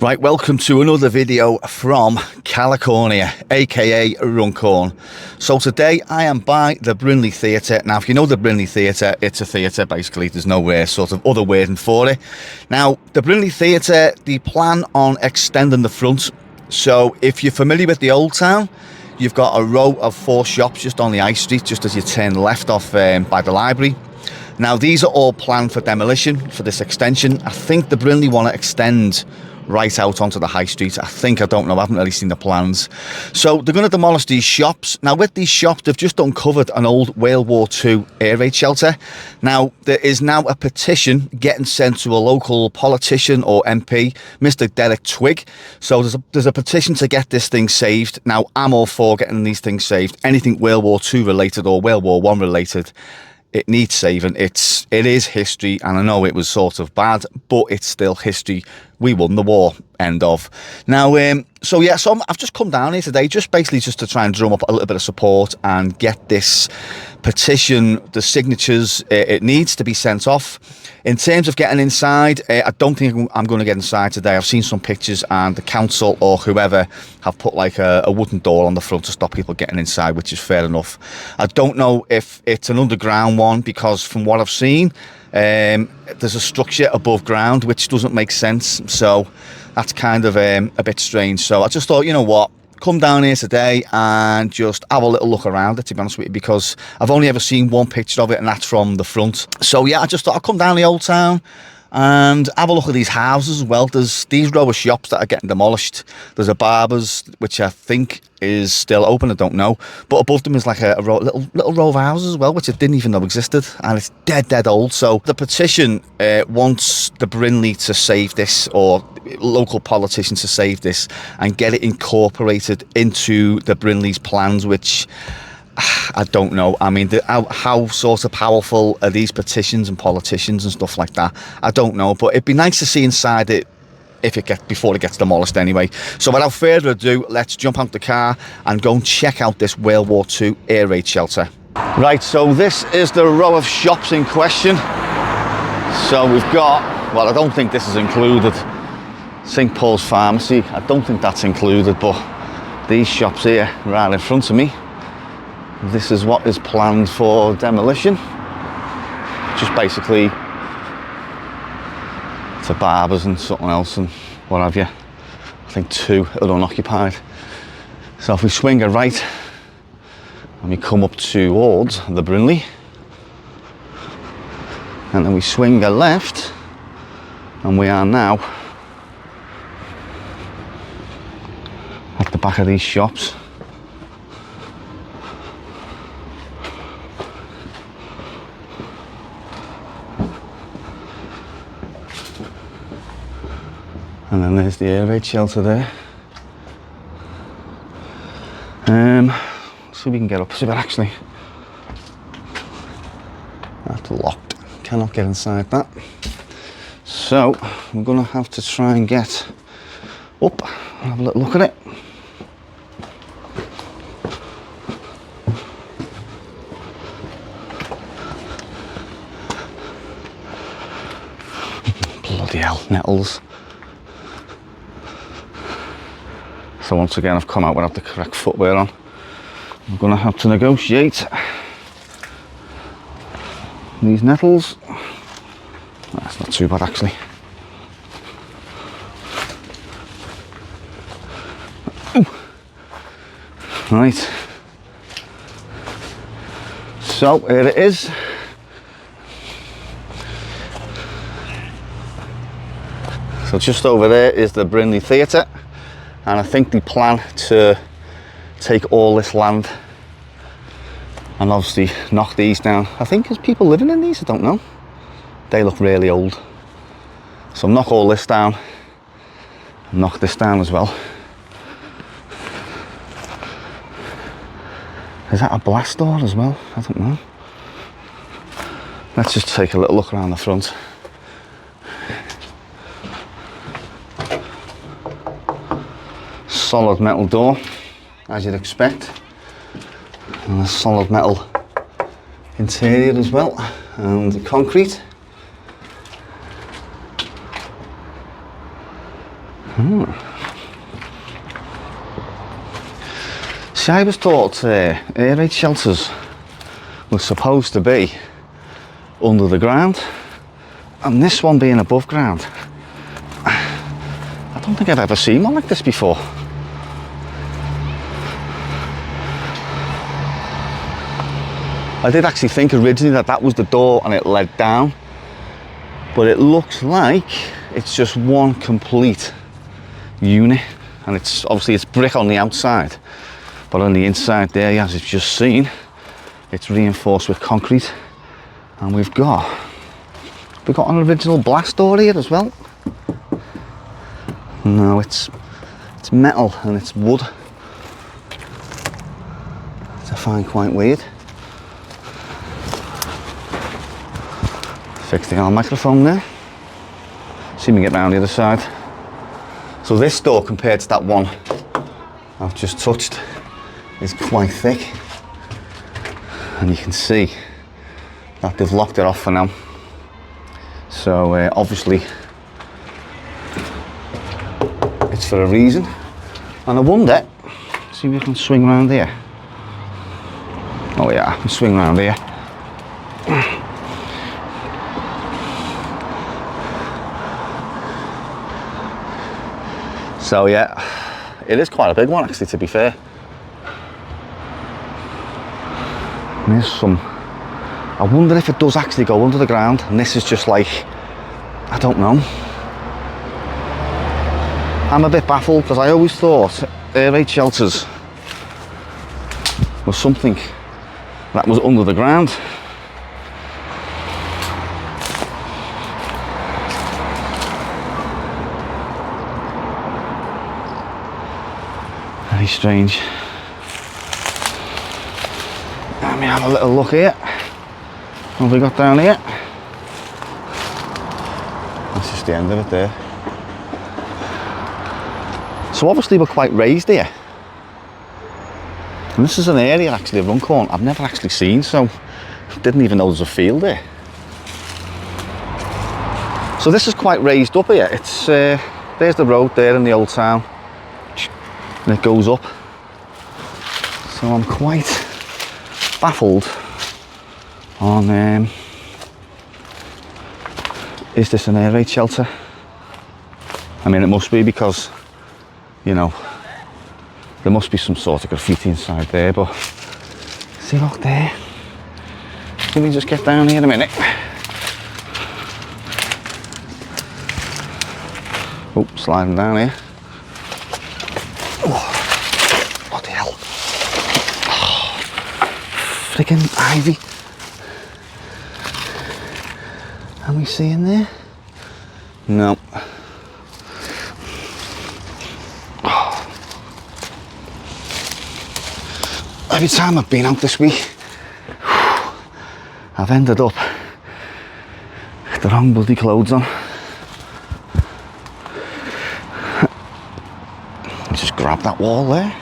Right, welcome to another video from California, aka Runcorn. So today I am by the Brindley Theatre. Now, if you know the Brindley Theatre, it's a theatre basically. There's no sort of other wording for it. Now, the Brindley Theatre, they plan on extending the front. So if you're familiar with the Old Town, you've got a row of 4 shops just on the high street, just as you turn left off by the library. Now, these are all planned for demolition for this extension. I think the Brindley want to extend right out onto the high street. I don't know, I haven't really seen the plans. So they're going to demolish these shops. Now with these shops, they've just uncovered an old World War II air raid shelter. Now there is now a petition getting sent to a local politician or MP, Mr. Derek Twig. So there's a petition to get this thing saved. Now I'm all for getting these things saved. Anything World War II related or World War I related, it needs saving. It is history, and I know it was sort of bad, but it's still history. We won the war, end of. Now, so I've just come down here today, just to try and drum up a little bit of support and get this petition, the signatures, it needs to be sent off. In terms of getting inside, I don't think I'm going to get inside today. I've seen some pictures and the council or whoever have put like a wooden door on the front to stop people getting inside, which is fair enough. I don't know if it's an underground one, because from what I've seen, there's a structure above ground which doesn't make sense, so that's kind of a bit strange. So I just thought, you know what, come down here today and just have a little look around it, to be honest with you, because I've only ever seen one picture of it, and that's from the front. So yeah, I just thought I'd come down the Old Town and have a look at these houses as well. There's these row of shops that are getting demolished. There's a barber's, which I think is still open, I don't know, but above them is like a little row of houses as well, which I didn't even know existed, and it's dead old. So the petition wants the Brindley to save this, or local politicians to save this and get it incorporated into the Brindley's plans, which I don't know. I mean, how sort of powerful are these petitions and politicians and stuff like that? I don't know, but it'd be nice to see inside it before it gets demolished anyway. So without further ado, let's jump out the car and go and check out this World War II air raid shelter. Right, so this is the row of shops in question. So we've got, well, I don't think this is included, St. Paul's Pharmacy. I don't think that's included, but these shops here right in front of me, this is what is planned for demolition. Just basically to barbers and something else and what have you. I think 2 are unoccupied. So if we swing a right and we come up towards the Brindley, and then we swing a left, and we are now at the back of these shops. And then there's the air raid shelter there. So we can get up to it. Actually, that's locked. Cannot get inside that. So we're gonna have to try and get up and have a little look at it. Bloody hell, nettles. So once again, I've come out without the correct footwear on. I'm going to have to negotiate these nettles. That's not too bad actually. Ooh. Right. So here it is. So just over there is the Brindley Theatre. And I think they plan to take all this land and obviously knock these down. I think there's people living in these, I don't know. They look really old. So knock all this down, and knock this down as well. Is that a blast door as well? I don't know. Let's just take a little look around the front. Solid metal door, as you'd expect, and a solid metal interior as well, and concrete. See, I was taught air raid shelters were supposed to be under the ground, and this one being above ground. I don't think I've ever seen one like this before. I did actually think originally that that was the door and it led down, but it looks like it's just one complete unit, and it's obviously it's brick on the outside, but on the inside there, as you've just seen, it's reinforced with concrete, and we've got an original blast door here as well. No, it's metal and it's wood, which I find quite weird. Fix the arm microphone there. See me get round the other side. So this door, compared to that one I've just touched, is quite thick, and you can see that they've locked it off for now. So obviously it's for a reason, and I wonder, see if we can swing around here. Oh yeah, I can swing around here. So yeah, it is quite a big one actually, to be fair. There's some, I wonder if it does actually go under the ground, and this is just like, I don't know. I'm a bit baffled, because I always thought air raid shelters was something that was under the ground. Very strange. Let me have a little look here. What have we got down here? That's just the end of it there. So obviously we're quite raised here. And this is an area actually of Runcorn I've never actually seen, so didn't even know there's a field there. So this is quite raised up here. It's there's the road there in the old town, and it goes up. So I'm quite baffled on is this an air raid shelter? I mean, it must be, because you know there must be some sort of graffiti inside there, but see, look there. Let me just get down here a minute. Oh, sliding down here. Oh, bloody hell. Oh, freaking ivy. Can we see in there? No. Every time I've been out this week, I've ended up with the wrong bloody clothes on. Just grab that wall there.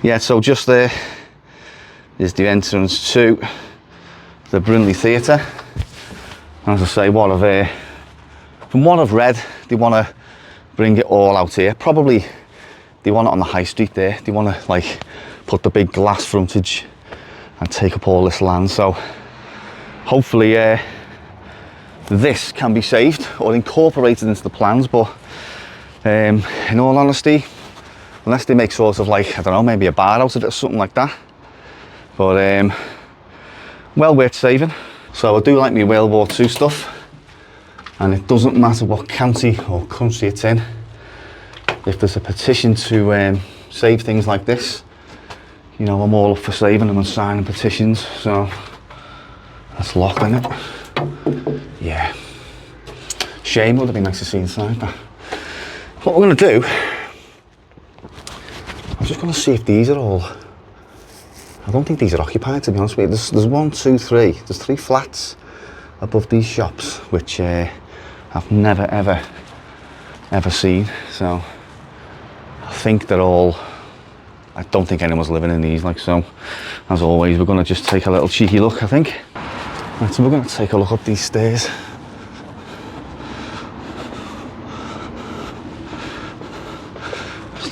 Yeah, so just there is the entrance to the Brindley Theatre. As I say, from what I've read, they want to bring it all out here. Probably they want it on the high street there. They want to like put the big glass frontage and take up all this land. So hopefully this can be saved or incorporated into the plans. But in all honesty, unless they make sort of like, I don't know, maybe a bar out of it or something like that. But well worth saving. So I do like my World War II stuff, and it doesn't matter what county or country it's in. If there's a petition to save things like this, you know, I'm all up for saving them and signing petitions. So that's locked, isn't it? Yeah. Shame, it would have been nice to see inside that. What we're going to do, I'm just going to see if these are all, I don't think these are occupied, to be honest with you. There's 1, 2, 3, there's 3 flats above these shops, which I've never ever seen. So I think they're all, I don't think anyone's living in these, like. So as always, we're going to just take a little cheeky look, I think. Right, so we're going to take a look up these stairs.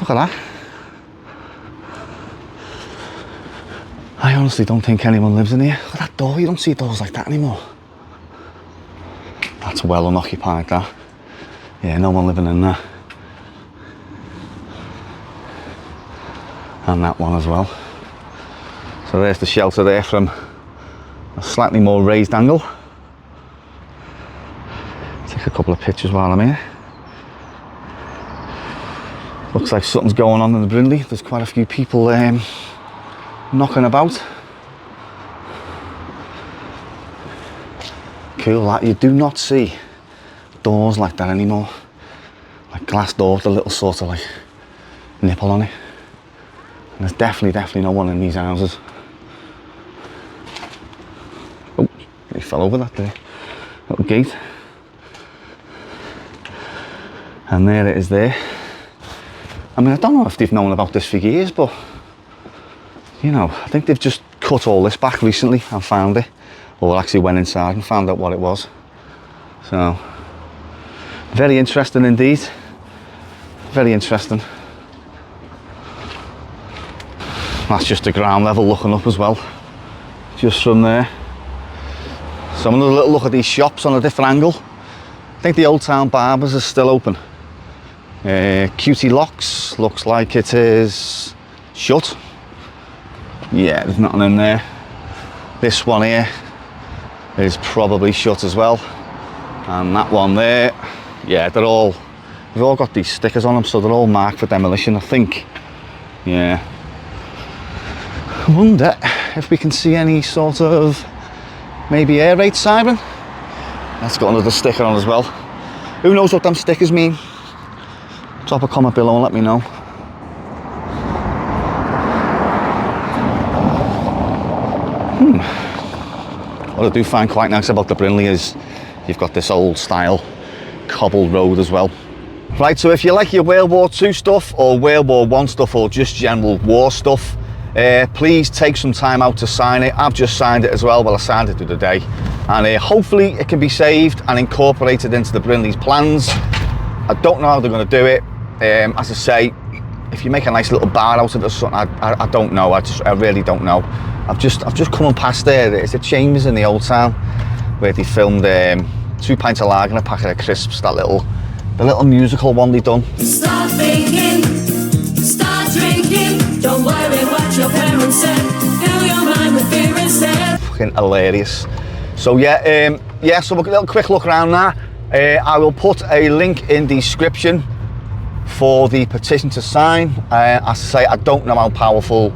Look at that. I honestly don't think anyone lives in here. Look at that door, you don't see doors like that anymore. That's well unoccupied, that. Yeah, no one living in there. And that one as well. So there's the shelter there from a slightly more raised angle. Take a couple of pictures while I'm here. Looks like something's going on in the Brindley. There's quite a few people knocking about. Cool, that. You do not see doors like that anymore. Like glass door with a little sort of like nipple on it. And there's definitely no one in these houses. Oh, he fell over that there. Little gate. And there it is there. I mean, I don't know if they've known about this for years, but you know, I think they've just cut all this back recently and found it, or actually went inside and found out what it was. So, very interesting indeed. Very interesting. That's just the ground level looking up as well, just from there. So I'm gonna little look at these shops on a different angle. I think the Old Town Barbers is still open. Cutie Locks looks like it is shut. Yeah, there's nothing in there. This one here is probably shut as well. And that one there, yeah, they've all got these stickers on them, so they're all marked for demolition, I think. Yeah. I wonder if we can see any sort of maybe air raid siren. That's got another sticker on as well. Who knows what them stickers mean? Drop a comment below and let me know. What I do find quite nice about the Brindley is you've got this old style cobbled road as well. Right, so if you like your World War II stuff or World War I stuff or just general war stuff, please take some time out to sign it. I've just signed it as well. Well, I signed it the other day, and hopefully it can be saved and incorporated into the Brindley's plans. I don't know how they're going to do it. As I say, if you make a nice little bar out of it or something, I don't know. I really don't know. I've just come past there. It's the Chambers in the Old Town where they filmed 2 pints of lager and a packet of crisps. The little musical one they done. Start thinking, start drinking. Don't worry what your parents said. Fill your mind with beer instead. Fucking hilarious. So yeah, so we'll get a little quick look around now. I will put a link in the description for the petition to sign. As I say, I don't know how powerful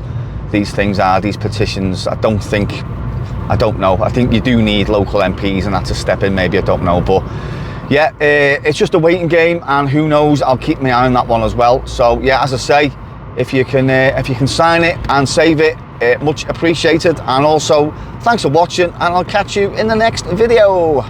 these things are, these petitions. I don't know. I think you do need local MPs and that to step in, maybe, I don't know. But yeah, it's just a waiting game, and who knows, I'll keep my eye on that one as well. So yeah, as I say, if you can sign it and save it, much appreciated. And also, thanks for watching, and I'll catch you in the next video.